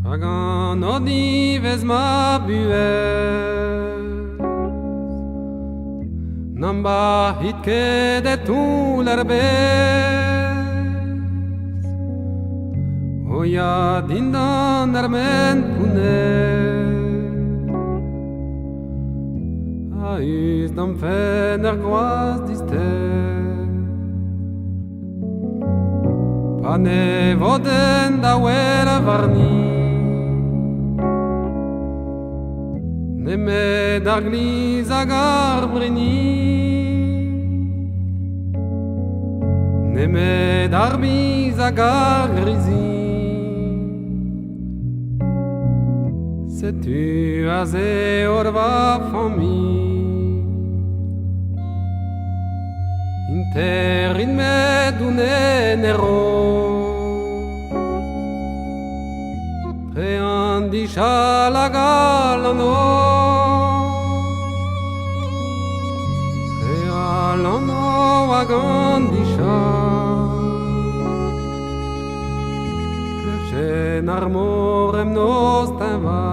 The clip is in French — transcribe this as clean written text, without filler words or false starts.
hag an odivez ma buez. N'am ba hit kedet tout l'herbez. Oya dindan armen pounet. A us d'am fen goaz distet. Pa ne voden da wer varni. Nemet ar gliz hag ar breni. Nemet ar miz hag ar grizi. Setu a ze ur va fammi. Inter in med unen ero. Pre an di shalagalono. Pre alano agan di shal. Krefchen armorem nos ten va.